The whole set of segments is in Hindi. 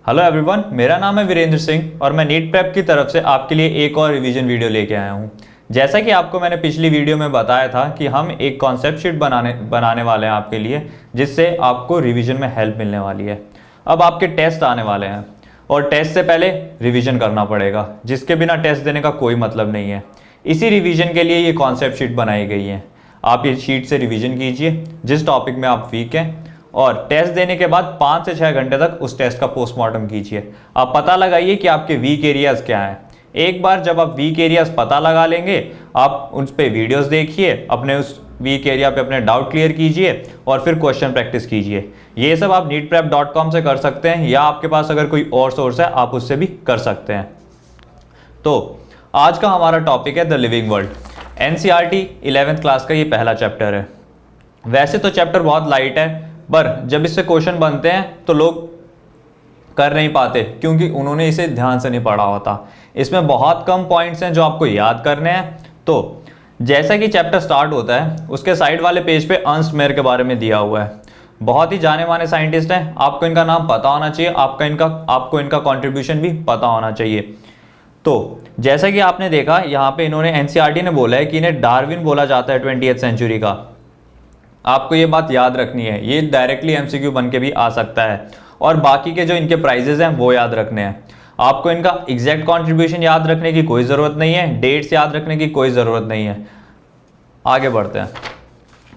हेलो एवरीवन, मेरा नाम है वीरेंद्र सिंह और मैं नीट प्रेप की तरफ से आपके लिए एक और रिवीजन वीडियो लेके आया हूँ। जैसा कि आपको मैंने पिछली वीडियो में बताया था कि हम एक कॉन्सेप्ट शीट बनाने वाले हैं आपके लिए, जिससे आपको रिवीजन में हेल्प मिलने वाली है। अब आपके टेस्ट आने वाले हैं और टेस्ट से पहले रिवीजन करना पड़ेगा, जिसके बिना टेस्ट देने का कोई मतलब नहीं है। इसी रिवीजन के लिए ये कॉन्सेप्ट शीट बनाई गई है। आप ये शीट से रिवीजन कीजिए जिस टॉपिक में आप वीक हैं, और टेस्ट देने के बाद 5 से 6 घंटे तक उस टेस्ट का पोस्टमार्टम कीजिए। आप पता लगाइए कि आपके वीक एरियाज क्या हैं। एक बार जब आप वीक एरियाज पता लगा लेंगे, आप उस पर वीडियोस देखिए, अपने उस वीक एरिया पे अपने डाउट क्लियर कीजिए और फिर क्वेश्चन प्रैक्टिस कीजिए। ये सब आप neetprep.com से कर सकते हैं, या आपके पास अगर कोई और सोर्स है आप उससे भी कर सकते हैं। तो आज का हमारा टॉपिक है the living world. NCERT 11th class का ये पहला चैप्टर है। वैसे तो चैप्टर बहुत लाइट है, पर जब इससे क्वेश्चन बनते हैं तो लोग कर नहीं पाते, क्योंकि उन्होंने इसे ध्यान से नहीं पढ़ा होता। इसमें बहुत कम पॉइंट्स हैं जो आपको याद करने हैं। तो जैसा कि चैप्टर स्टार्ट होता है, उसके साइड वाले पेज पे अर्नस्ट मेयर के बारे में दिया हुआ है। बहुत ही जाने माने साइंटिस्ट हैं, आपको इनका नाम पता होना चाहिए, आपको इनका कॉन्ट्रीब्यूशन भी पता होना चाहिए। तो जैसा कि आपने देखा, यहाँ पे इन्होंने NCERT ने बोला है कि इन्हें डार्विन बोला जाता है 20th सेंचुरी का। आपको ये बात याद रखनी है, ये डायरेक्टली MCQ बन के भी आ सकता है। और बाकी के जो इनके प्राइजेस हैं वो याद रखने हैं। आपको इनका एग्जैक्ट कंट्रीब्यूशन याद रखने की कोई ज़रूरत नहीं है, डेट्स याद रखने की कोई ज़रूरत नहीं है। आगे बढ़ते हैं।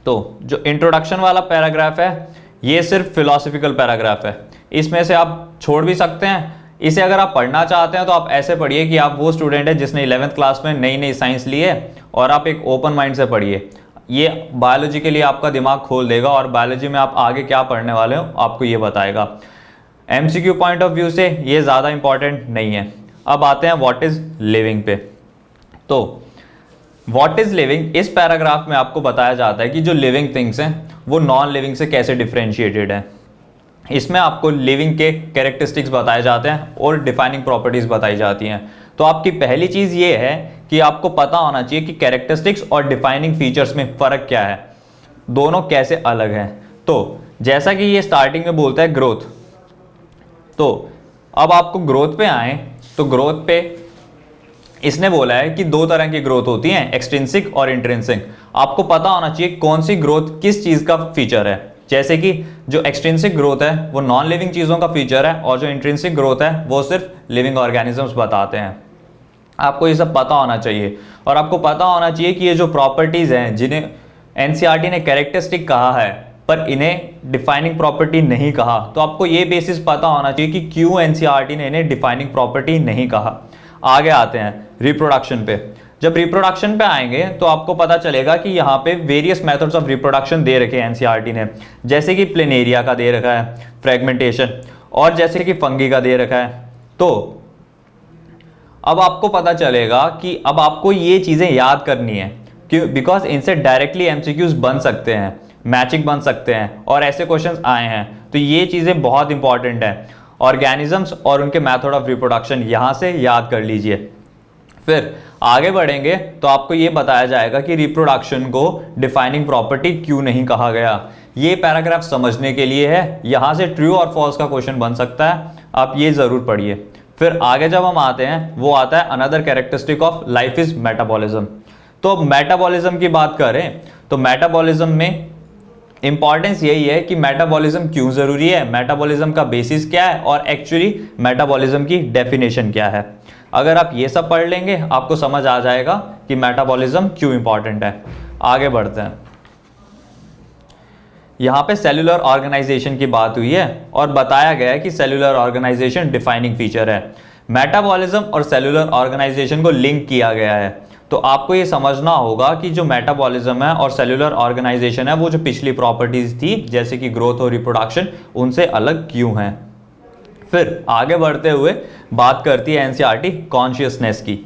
तो जो इंट्रोडक्शन वाला पैराग्राफ है, ये सिर्फ फिलोसफिकल पैराग्राफ है। इसमें से आप छोड़ भी सकते हैं। इसे अगर आप पढ़ना चाहते हैं तो आप ऐसे पढ़िए कि आप वो स्टूडेंट हैं जिसने 11th क्लास में नई नई साइंस ली है, और आप एक ओपन माइंड से पढ़िए। ये बायोलॉजी के लिए आपका दिमाग खोल देगा, और बायोलॉजी में आप आगे क्या पढ़ने वाले हो आपको ये बताएगा। MCQ पॉइंट ऑफ व्यू से ये ज़्यादा इंपॉर्टेंट नहीं है। अब आते हैं व्हाट इज़ लिविंग पे। तो व्हाट इज़ लिविंग, इस पैराग्राफ में आपको बताया जाता है कि जो लिविंग थिंग्स हैं वो नॉन लिविंग से कैसे डिफ्रेंशिएटेड है। इसमें आपको लिविंग के कैरेक्टरिस्टिक्स बताए जाते हैं और डिफाइनिंग प्रॉपर्टीज़ बताई जाती हैं। तो आपकी पहली चीज़ ये है कि आपको पता होना चाहिए कि कैरेक्टरिस्टिक्स और डिफाइनिंग फीचर्स में फ़र्क क्या है, दोनों कैसे अलग हैं। तो जैसा कि ये स्टार्टिंग में बोलता है ग्रोथ, तो अब आपको ग्रोथ पे आए तो ग्रोथ पे इसने बोला है कि दो तरह की ग्रोथ होती हैं, एक्सट्रिंसिक और इंट्रिंसिक। आपको पता होना चाहिए कौन सी ग्रोथ किस चीज़ का फीचर है। जैसे कि जो एक्सट्रिंसिक ग्रोथ है वो नॉन लिविंग चीज़ों का फीचर है, और जो इंट्रिंसिक ग्रोथ है वो सिर्फ लिविंग ऑर्गेनिजम्स बताते हैं। आपको ये सब पता होना चाहिए, और आपको पता होना चाहिए कि ये जो प्रॉपर्टीज़ हैं जिन्हें NCERT ने कैरेक्टरिस्टिक कहा है पर इन्हें डिफाइनिंग प्रॉपर्टी नहीं कहा, तो आपको ये बेसिस पता होना चाहिए कि क्यों NCERT ने इन्हें डिफाइनिंग प्रॉपर्टी नहीं कहा। आगे आते हैं रिप्रोडक्शन पे। जब रिप्रोडक्शन पे आएंगे तो आपको पता चलेगा कि यहाँ पे various methods of reproduction they रखे हैं NCERT ने, जैसे कि प्लेनेरिया का दे रखा है, फ्रेगमेंटेशन, और जैसे कि फंगी का दे रखा है। तो अब आपको पता चलेगा कि अब आपको ये चीज़ें याद करनी है, क्यों? बिकॉज इनसे डायरेक्टली MCQs बन सकते हैं, मैचिंग बन सकते हैं, और ऐसे क्वेश्चंस आए हैं। तो ये चीज़ें बहुत इंपॉर्टेंट हैं। ऑर्गेनिजम्स और उनके मेथड ऑफ रिप्रोडक्शन यहाँ से याद कर लीजिए। फिर आगे बढ़ेंगे तो आपको ये बताया जाएगा कि रिप्रोडक्शन को डिफाइनिंग प्रॉपर्टी क्यों नहीं कहा गया। ये पैराग्राफ समझने के लिए है, यहाँ से ट्रू और फॉल्स का क्वेश्चन बन सकता है, आप ये ज़रूर पढ़िए। फिर आगे जब हम आते हैं, वो आता है another characteristic of life is metabolism. तो मेटाबॉलिज्म की बात करें तो मेटाबॉलिज्म में इंपॉर्टेंस यही है कि मेटाबॉलिज्म क्यों ज़रूरी है, मेटाबॉलिज्म का बेसिस क्या है, और एक्चुअली मेटाबॉलिज्म की डेफिनेशन क्या है। अगर आप ये सब पढ़ लेंगे आपको समझ आ जाएगा कि मेटाबॉलिज्म क्यों इंपॉर्टेंट है। आगे बढ़ते हैं। यहाँ पे सेलुलर ऑर्गेनाइजेशन की बात हुई है और बताया गया है कि सेलुलर ऑर्गेनाइजेशन डिफाइनिंग फीचर है। मेटाबॉलिज्म और सेलुलर ऑर्गेनाइजेशन को लिंक किया गया है। तो आपको ये समझना होगा कि जो मेटाबॉलिज्म है और सेलुलर ऑर्गेनाइजेशन है, वो जो पिछली प्रॉपर्टीज थी जैसे कि ग्रोथ और रिप्रोडक्शन, उनसे अलग क्यों हैं। फिर आगे बढ़ते हुए बात करती है NCERT कॉन्शियसनेस की।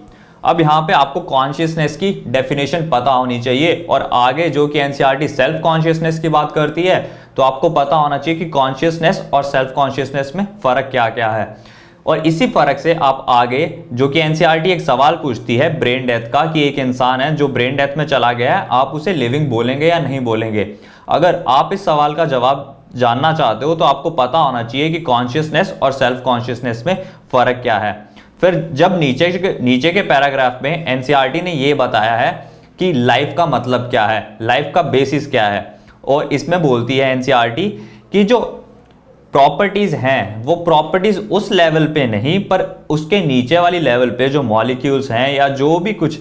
अब यहाँ पे आपको कॉन्शियसनेस की डेफिनेशन पता होनी चाहिए, और आगे जो कि NCERT सेल्फ कॉन्शियसनेस की बात करती है, तो आपको पता होना चाहिए कि कॉन्शियसनेस और सेल्फ कॉन्शियसनेस में फ़र्क क्या क्या है। और इसी फ़र्क से आप आगे जो कि NCERT एक सवाल पूछती है ब्रेन डेथ का, कि एक इंसान है जो ब्रेन डेथ में चला गया है, आप उसे लिविंग बोलेंगे या नहीं बोलेंगे। अगर आप इस सवाल का जवाब जानना चाहते हो तो आपको पता होना चाहिए कि कॉन्शियसनेस और सेल्फ कॉन्शियसनेस में फ़र्क क्या है। फिर जब नीचे के पैराग्राफ में एनसीईआरटी ने ये बताया है कि लाइफ का मतलब क्या है, लाइफ का बेसिस क्या है, और इसमें बोलती है एनसीईआरटी कि जो प्रॉपर्टीज हैं वो प्रॉपर्टीज उस लेवल पे नहीं पर उसके नीचे वाली लेवल पे जो मॉलिक्यूल्स हैं या जो भी कुछ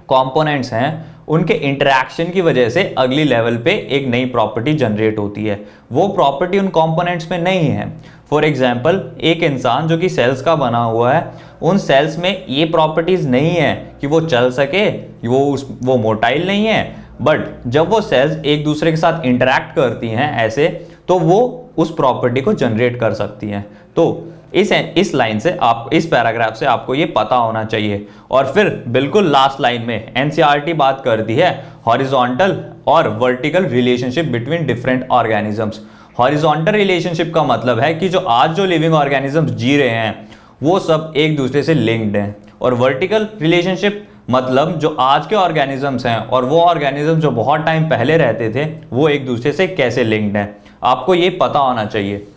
कंपोनेंट्स हैं उनके इंटरेक्शन की वजह से अगली लेवल पे एक नई प्रॉपर्टी जनरेट होती है। वो प्रॉपर्टी उन कंपोनेंट्स में नहीं है। फॉर एग्जांपल, एक इंसान जो कि सेल्स का बना हुआ है, उन सेल्स में ये प्रॉपर्टीज नहीं है कि वो चल सके, वो मोटाइल नहीं है, बट जब वो सेल्स एक दूसरे के साथ इंटरेक्ट करती हैं ऐसे, तो वो उस प्रॉपर्टी को जनरेट कर सकती हैं। तो इस लाइन से इस पैराग्राफ से आपको ये पता होना चाहिए। और फिर बिल्कुल लास्ट लाइन में एनसीईआरटी बात करती है हॉरिजॉन्टल और vertical relationship between different organisms. Horizontal relationship का मतलब है कि जो आज जो लिविंग ऑर्गेनिजम्स जी रहे हैं वो सब एक दूसरे से लिंक्ड हैं, और वर्टिकल रिलेशनशिप मतलब जो आज के ऑर्गेनिजम्स हैं और वो ऑर्गेनिज्म जो बहुत टाइम पहले रहते थे वो एक दूसरे से कैसे लिंक्ड हैं, आपको ये पता होना चाहिए।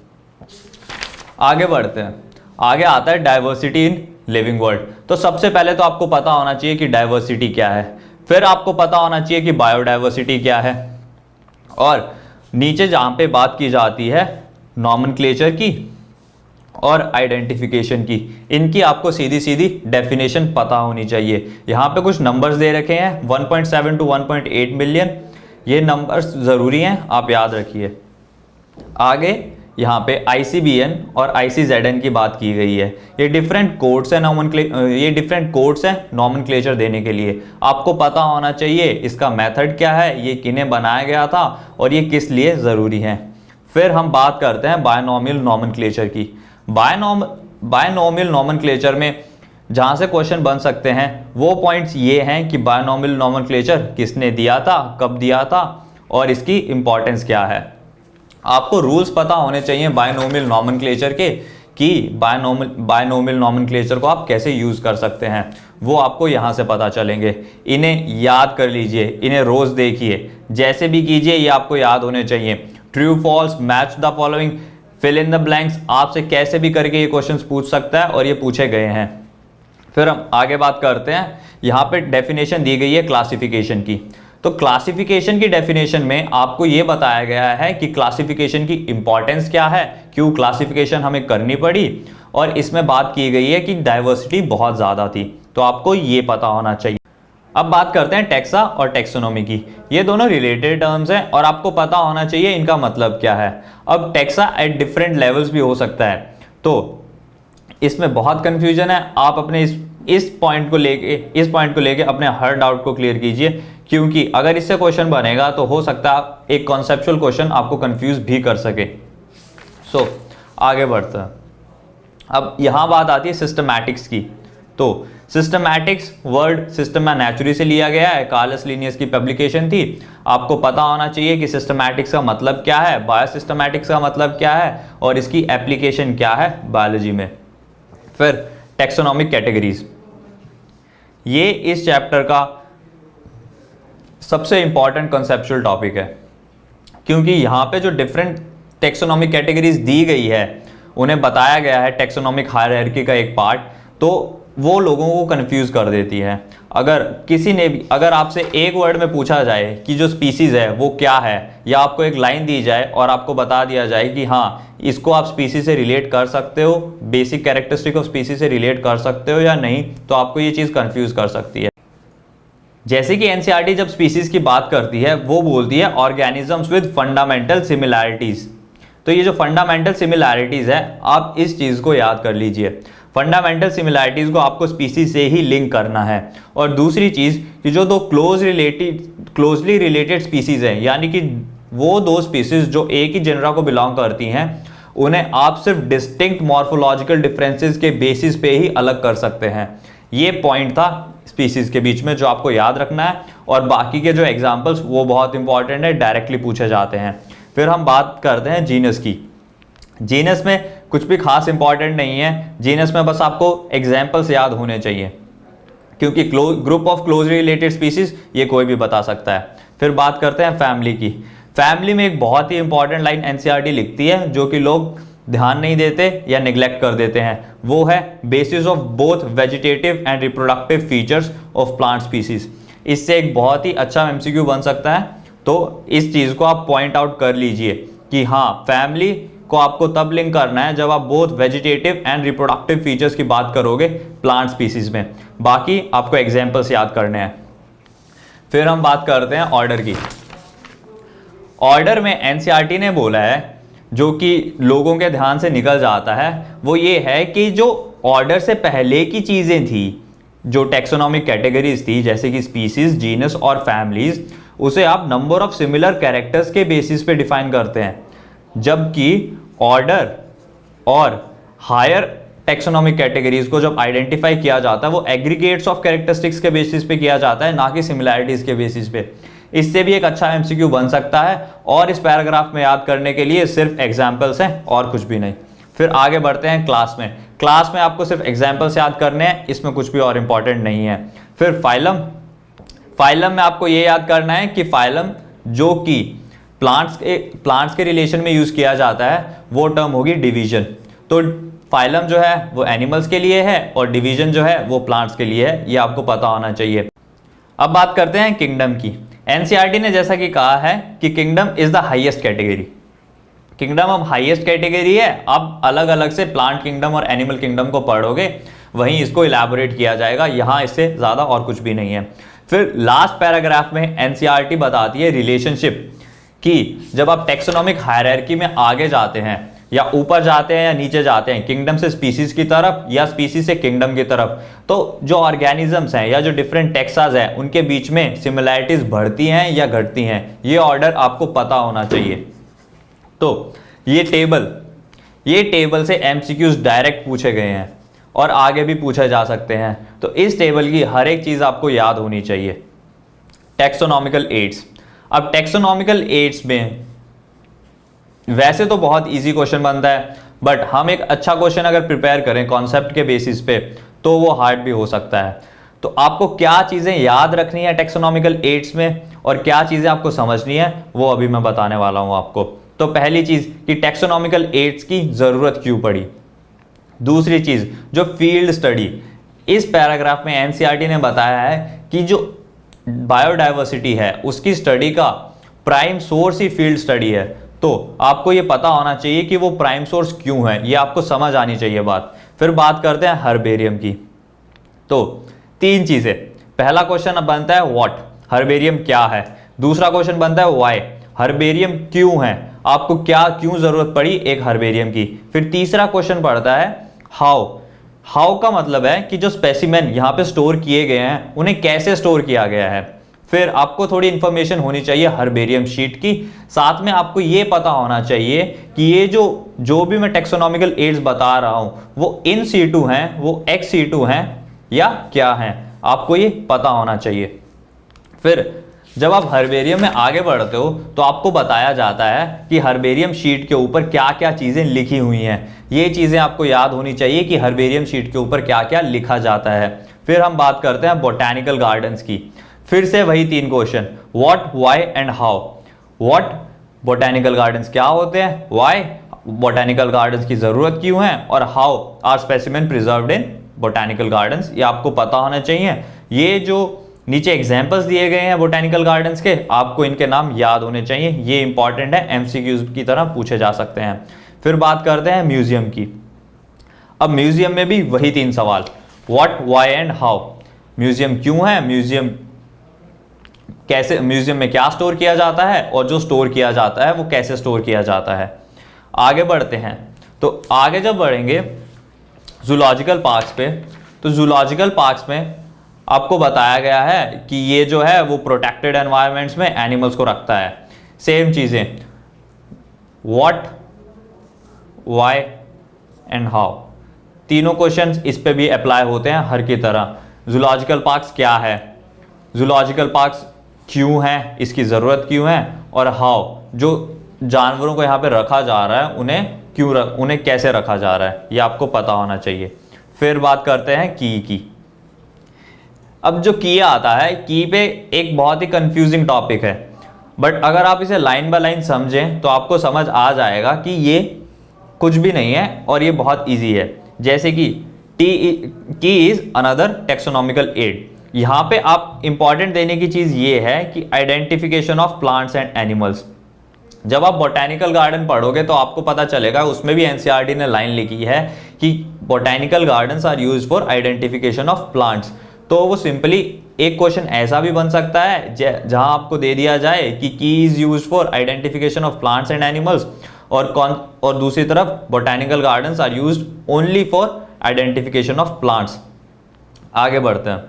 आगे बढ़ते हैं। आगे आता है डाइवर्सिटी इन लिविंग वर्ल्ड। तो सबसे पहले तो आपको पता होना चाहिए कि डाइवर्सिटी क्या है, फिर आपको पता होना चाहिए कि बायोडाइवर्सिटी क्या है, और नीचे जहाँ पे बात की जाती है नॉमेनक्लेचर की और आइडेंटिफिकेशन की, इनकी आपको सीधी सीधी डेफिनेशन पता होनी चाहिए। यहाँ पे कुछ नंबर्स दे रखे हैं 1.7 to 1.8 मिलियन, ये नंबर्स ज़रूरी हैं, आप याद रखिए। आगे यहाँ पे ICBN और ICZN की बात की गई है। ये डिफरेंट कोड्स हैं नॉमेनक्लेचर देने के लिए। आपको पता होना चाहिए इसका मेथड क्या है, ये किन्हें बनाया गया था और ये किस लिए ज़रूरी है। फिर हम बात करते हैं बायनॉमियल नॉमेनक्लेचर की। बायनॉमियल नॉमेनक्लेचर में जहाँ से क्वेश्चन बन सकते हैं वो पॉइंट्स ये हैं कि बायनॉमियल नॉमेनक्लेचर किसने दिया था, कब दिया था और इसकी इंपॉर्टेंस क्या है। आपको रूल्स पता होने चाहिए बायनॉमियल नॉमेनक्लेचर के कि बायनॉमियल नॉमेनक्लेचर को आप कैसे यूज़ कर सकते हैं, वो आपको यहाँ से पता चलेंगे। इन्हें याद कर लीजिए, इन्हें रोज़ देखिए, जैसे भी कीजिए ये आपको याद होने चाहिए। True false, match the following, fill in the blanks, आपसे कैसे भी करके ये क्वेश्चंस पूछ सकता है और ये पूछे गए हैं। फिर हम आगे बात करते हैं। यहाँ पे डेफिनेशन दी गई है क्लासिफिकेशन की। तो क्लासिफिकेशन की डेफिनेशन में आपको ये बताया गया है कि क्लासिफिकेशन की इंपॉर्टेंस क्या है, क्यों क्लासिफिकेशन हमें करनी पड़ी, और इसमें बात की गई है कि डाइवर्सिटी बहुत ज़्यादा थी, तो आपको ये पता होना चाहिए। अब बात करते हैं टैक्सा और टैक्सोनॉमी की। ये दोनों रिलेटेड टर्म्स हैं और आपको पता होना चाहिए इनका मतलब क्या है। अब टैक्सा एट डिफरेंट लेवल्स भी हो सकता है, तो इसमें बहुत कन्फ्यूजन है। आप अपने इस पॉइंट को लेके अपने हर डाउट को क्लियर कीजिए, क्योंकि अगर इससे क्वेश्चन बनेगा तो हो सकता है एक कॉन्सेप्चुअल क्वेश्चन आपको कंफ्यूज भी कर सके। सो आगे बढ़ते हैं। अब यहाँ बात आती है सिस्टमैटिक्स की। तो सिस्टमैटिक्स वर्ड सिस्टम नेचुरी से लिया गया है, कार्लस लिनियस की पब्लिकेशन थी। आपको पता होना चाहिए कि सिस्टमैटिक्स का मतलब क्या है, बायोसिस्टमैटिक्स का मतलब क्या है और इसकी एप्लीकेशन क्या है बायोलॉजी में। फिर टैक्सोनॉमिक कैटेगरीज, ये इस चैप्टर का सबसे इंपॉर्टेंट कॉन्सेप्चुअल टॉपिक है, क्योंकि यहाँ पे जो डिफरेंट टैक्सोनॉमिक कैटेगरीज दी गई है उन्हें बताया गया है टैक्सोनॉमिक हायरार्की का एक पार्ट, तो वो लोगों को कंफ्यूज कर देती है। अगर आपसे एक वर्ड में पूछा जाए कि जो स्पीसीज है वो क्या है, या आपको एक लाइन दी जाए और आपको बता दिया जाए कि हाँ इसको आप स्पीसीज से रिलेट कर सकते हो, बेसिक कैरेक्टरिस्टिक ऑफ स्पीसीज से रिलेट कर सकते हो या नहीं, तो आपको ये चीज़ कंफ्यूज कर सकती है। जैसे कि एनसीईआरटी जब स्पीसीज की बात करती है वो बोलती है ऑर्गेनिजम्स विद फंडामेंटल सिमिलैरिटीज। तो ये जो फंडामेंटल सिमिलैरिटीज है आप इस चीज़ को याद कर लीजिए। फंडामेंटल सिमिलैरिटीज को आपको स्पीसीज से ही लिंक करना है। और दूसरी चीज़ कि जो दो क्लोजली रिलेटेड स्पीसीज हैं, यानी कि वो दो स्पीसीज जो एक ही जेनरा को बिलोंग करती हैं, उन्हें आप सिर्फ डिस्टिंक्ट मॉर्फोलॉजिकल डिफरेंसेस के बेसिस पे ही अलग कर सकते हैं। ये पॉइंट था स्पीसीज के बीच में जो आपको याद रखना है, और बाकी के जो एग्जाम्पल्स वो बहुत इंपॉर्टेंट है, डायरेक्टली पूछे जाते हैं। फिर हम बात करते हैं जीनस की। जीनस में कुछ भी खास इंपॉर्टेंट नहीं है, जीनस में बस आपको एग्जाम्पल्स याद होने चाहिए, क्योंकि group of closely related species ये कोई भी बता सकता है। फिर बात करते हैं फैमिली की। फैमिली में एक बहुत ही इंपॉर्टेंट लाइन एनसीईआरटी लिखती है जो कि लोग ध्यान नहीं देते या निग्लेक्ट कर देते हैं, वो है basis of both vegetative and reproductive features of plant species. इससे एक बहुत ही अच्छा एमसीक्यू बन सकता है, तो इस चीज़ को आप पॉइंट आउट कर लीजिए कि हाँ, फैमिली को आपको तब लिंक करना है जब आप both vegetative and reproductive features की बात करोगे प्लांट स्पीसीज में। बाकी आपको एग्जाम्पल्स याद करने हैं। फिर हम बात करते हैं ऑर्डर की। ऑर्डर में एनसीईआरटी ने बोला है, जो कि लोगों के ध्यान से निकल जाता है, वो ये है कि जो ऑर्डर से पहले की चीज़ें थी, जो टेक्सोनॉमिक कैटेगरीज थी जैसे कि स्पीसीज, जीनस और फैमिलीज, उसे आप नंबर ऑफ सिमिलर कैरेक्टर्स के बेसिस पे डिफाइन करते हैं, जबकि ऑर्डर और हायर टेक्सोनॉमिक कैटेगरीज को जब आइडेंटिफाई किया जाता है वो एग्रीगेट्स ऑफ कैरेक्टरिस्टिक्स के बेसिस पे किया जाता है, ना कि सिमिलैरिटीज के बेसिस पे। इससे भी एक अच्छा एमसीक्यू बन सकता है और इस पैराग्राफ में याद करने के लिए सिर्फ एग्जाम्पल्स हैं और कुछ भी नहीं। फिर आगे बढ़ते हैं क्लास में। क्लास में आपको सिर्फ एग्जाम्पल्स याद करने हैं, इसमें कुछ भी और इंपॉर्टेंट नहीं है। फिर फाइलम। फाइलम में आपको ये याद करना है कि फाइलम जो कि प्लांट्स के रिलेशन में यूज किया जाता है वो टर्म होगी डिवीजन। तो फाइलम जो है वो एनिमल्स के लिए है और डिवीजन जो है वो प्लांट्स के लिए है, ये आपको पता होना चाहिए। अब बात करते हैं किंगडम की। एनसीईआरटी ने जैसा कि कहा है कि kingdom is the highest category. Kingdom अब हाईएस्ट कैटेगरी है। अब अलग अलग से प्लांट किंगडम और एनिमल किंगडम को पढ़ोगे, वहीं इसको इलैबोरेट किया जाएगा, यहाँ इससे ज़्यादा और कुछ भी नहीं है। फिर लास्ट पैराग्राफ में एनसीईआरटी बताती है रिलेशनशिप कि जब आप टेक्सोनॉमिक हायरार्की में आगे जाते हैं या ऊपर जाते हैं या नीचे जाते हैं, किंगडम से स्पीसीज की तरफ या स्पीसीज से किंगडम की तरफ, तो जो ऑर्गेनिजम्स हैं या जो डिफरेंट टेक्सास हैं उनके बीच में सिमिलैरिटीज बढ़ती हैं या घटती हैं, ये ऑर्डर आपको पता होना चाहिए। तो ये टेबल से एमसीक्यूज डायरेक्ट पूछे गए हैं और आगे भी पूछे जा सकते हैं, तो इस टेबल की हर एक चीज आपको याद होनी चाहिए। Taxonomical aids. अब टेक्सोनॉमिकल एड्स में वैसे तो बहुत इजी क्वेश्चन बनता है, बट हम एक अच्छा क्वेश्चन अगर प्रिपेयर करें कॉन्सेप्ट के बेसिस पे तो वो हार्ड भी हो सकता है। तो आपको क्या चीजें याद रखनी है टेक्सोनॉमिकल एड्स में और क्या चीजें आपको समझनी है वो अभी मैं बताने वाला हूं आपको। तो पहली चीज कि टेक्सोनॉमिकल एड्स की जरूरत क्यों पड़ी। दूसरी चीज जो फील्ड स्टडी, इस पैराग्राफ में एनसीईआरटी ने बताया है कि जो बायोडायवर्सिटी है उसकी स्टडी का प्राइम सोर्स ही फील्ड स्टडी है। तो आपको ये पता होना चाहिए कि वो प्राइम सोर्स क्यों है, ये आपको समझ आनी चाहिए बात। फिर बात करते हैं हर्बेरियम की। तो तीन चीजें, पहला क्वेश्चन अब बनता है व्हाट, हर्बेरियम क्या है। दूसरा क्वेश्चन बनता है व्हाई, हर्बेरियम क्यों है, आपको क्या क्यों जरूरत पड़ी एक हर्बेरियम की। फिर तीसरा क्वेश्चन पड़ता है हाउ। हाउ का मतलब है कि जो स्पेसिमेन यहाँ पे स्टोर किए गए हैं उन्हें कैसे स्टोर किया गया है। फिर आपको थोड़ी इंफॉर्मेशन होनी चाहिए हर्बेरियम शीट की, साथ में आपको ये पता होना चाहिए कि ये जो भी मैं टेक्सोनॉमिकल एड्स बता रहा हूं वो इन सीटू हैं, वो एक्स सीटू हैं या क्या हैं, आपको ये पता होना चाहिए। फिर जब आप हर्बेरियम में आगे बढ़ते हो तो आपको बताया जाता है कि हर्बेरियम शीट के ऊपर क्या क्या चीजें लिखी हुई हैं। ये चीजें आपको याद होनी चाहिए कि हर्बेरियम शीट के ऊपर क्या क्या लिखा जाता है। फिर हम बात करते हैं बोटैनिकल गार्डन्स की। फिर से वही तीन question, what, why and how. What, botanical gardens क्या होते हैं, व्हाई, बोटैनिकल गार्डन्स की जरूरत क्यों है, और how are specimen preserved in botanical gardens, ये आपको पता होना चाहिए। ये जो नीचे एग्जाम्पल्स दिए गए हैं बोटैनिकल गार्डन्स के, आपको इनके नाम याद होने चाहिए, ये इंपॉर्टेंट है, एमसीक्यूज की तरह पूछे जा सकते हैं। फिर बात करते हैं म्यूजियम की। अब म्यूजियम में भी वही तीन सवाल, what, why and how. Museum क्यों है, म्यूजियम कैसे, म्यूजियम में क्या स्टोर किया जाता है और जो स्टोर किया जाता है वो कैसे स्टोर किया जाता है। आगे बढ़ते हैं, तो आगे जब बढ़ेंगे जूलॉजिकल पार्क्स पे, तो जूलॉजिकल पार्क्स में आपको बताया गया है कि ये जो है वो प्रोटेक्टेड एनवायरनमेंट्स में एनिमल्स को रखता है। सेम चीजें, व्हाट, व्हाई एंड हाउ, तीनों क्वेश्चंस इस पे भी अप्लाई होते हैं हर की तरह। जूलॉजिकल पार्क्स क्या है, जूलॉजिकल पार्क्स क्यों है, इसकी ज़रूरत क्यों है, और हाउ, जो जानवरों को यहाँ पे रखा जा रहा है उन्हें कैसे रखा जा रहा है, ये आपको पता होना चाहिए। फिर बात करते हैं की। अब जो की आता है, की पे एक बहुत ही कंफ्यूजिंग टॉपिक है। बट अगर आप इसे लाइन बाय लाइन समझें तो आपको समझ आ जाएगा कि ये कुछ भी नहीं है और ये बहुत ईजी है। जैसे कि key is another taxonomical add. यहाँ पे आप इंपॉर्टेंट देने की चीज ये है कि identification of plants and animals. जब आप बोटेनिकल गार्डन पढ़ोगे तो आपको पता चलेगा, उसमें भी एनसीईआरटी ने लाइन लिखी है कि botanical gardens are used for identification of plants. तो वो सिंपली एक क्वेश्चन ऐसा भी बन सकता है जहां आपको दे दिया जाए कि key is used for identification of plants and animals, और दूसरी तरफ botanical gardens are used only for identification of plants. आगे बढ़ते हैं।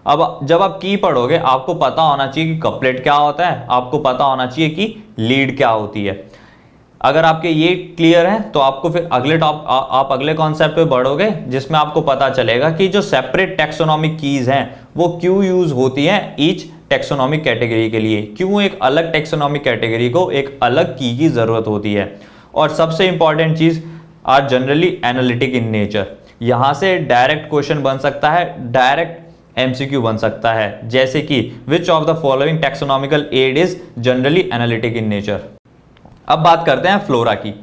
अब जब आप की पढ़ोगे आपको पता होना चाहिए कि कपलेट क्या होता है, आपको पता होना चाहिए कि लीड क्या होती है। अगर आपके ये क्लियर है तो आपको फिर आप अगले कॉन्सेप्ट पे बढ़ोगे जिसमें आपको पता चलेगा कि जो सेपरेट टेक्सोनॉमिक कीज हैं वो क्यों यूज होती हैं ईच टेक्सोनॉमिक कैटेगरी के लिए, क्यों एक अलग टेक्सोनॉमिक कैटेगरी को एक अलग की जरूरत होती है। और सबसे इंपॉर्टेंट चीज, are generally analytic in nature. यहां से डायरेक्ट क्वेश्चन बन सकता है, डायरेक्ट एमसीक्यू बन सकता है, जैसे कि which of the following taxonomical add is generally analytic in nature. अब बात करते हैं फ्लोरा की।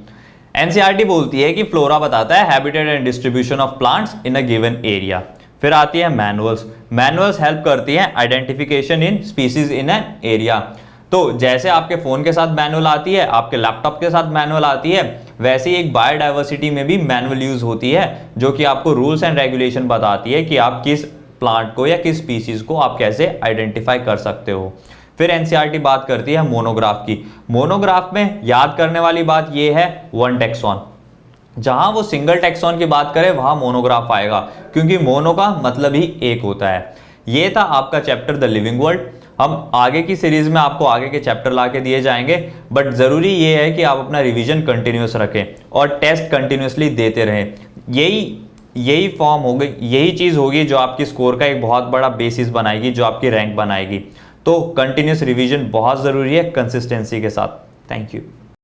एनसीईआरटी बोलती है कि फ्लोरा बताता है habitat and distribution of plants in a given area. फिर आती है मैनुअल्स। मैनुअल्स हेल्प करती हैं identification in species in an area. तो जैसे आपके फोन के साथ मैनुअल आती है, आपके लैपटॉप के साथ मैनुअल आती है, वैसे ही एक बायोडाइवर्सिटी में भी मैनुअल यूज होती है जो कि आपको रूल्स एंड रेगुलेशन बताती है कि आप किस प्लांट को या किस स्पीसीज को आप कैसे आइडेंटिफाई कर सकते हो। फिर एनसीईआरटी बात करती है मोनोग्राफ की। मोनोग्राफ में याद करने वाली बात यह है वन टेक्सॉन। जहां वो सिंगल टेक्सॉन की बात करे वहां मोनोग्राफ आएगा, क्योंकि मोनो का मतलब ही एक होता है। ये था आपका चैप्टर द लिविंग वर्ल्ड। हम आगे की सीरीज में आपको आगे के चैप्टर ला के दिए जाएंगे, बट जरूरी ये है कि आप अपना रिवीजन कंटिन्यूस रखें और टेस्ट कंटिन्यूसली देते रहें। यही फॉर्म होगी, यही चीज होगी जो आपकी स्कोर का एक बहुत बड़ा बेसिस बनाएगी, जो आपकी रैंक बनाएगी। तो कंटिन्यूस रिवीजन बहुत जरूरी है कंसिस्टेंसी के साथ। Thank you.